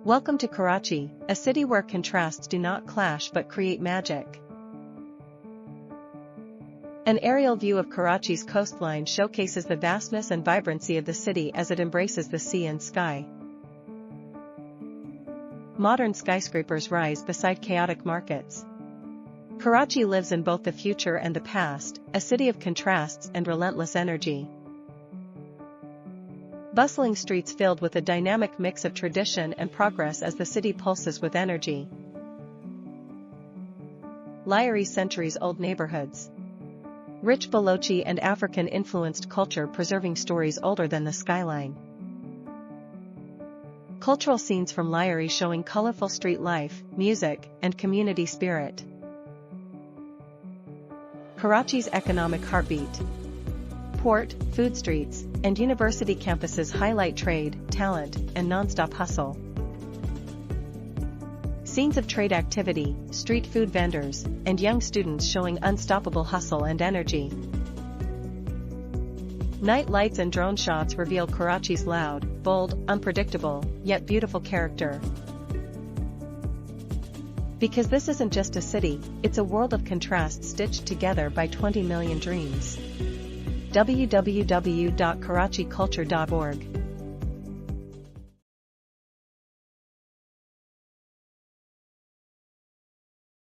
Welcome to Karachi, a city where contrasts do not clash but create magic. An aerial view of Karachi's coastline showcases the vastness and vibrancy of the city as it embraces the sea and sky. Modern skyscrapers rise beside chaotic markets. Karachi lives in both the future and the past, a city of contrasts and relentless energy. Bustling streets filled with a dynamic mix of tradition and progress as the city pulses with energy. Lyari centuries-old neighborhoods. Rich Balochi and African-influenced culture preserving stories older than the skyline. Cultural scenes from Lyari showing colorful street life, music, and community spirit. Karachi's economic heartbeat. Port, food streets, and university campuses highlight trade, talent, and non-stop hustle. Scenes of trade activity, street food vendors, and young students showing unstoppable hustle and energy. Night lights and drone shots reveal Karachi's loud, bold, unpredictable, yet beautiful character. Because this isn't just a city, it's a world of contrasts stitched together by 20 million dreams. www.karachiculture.org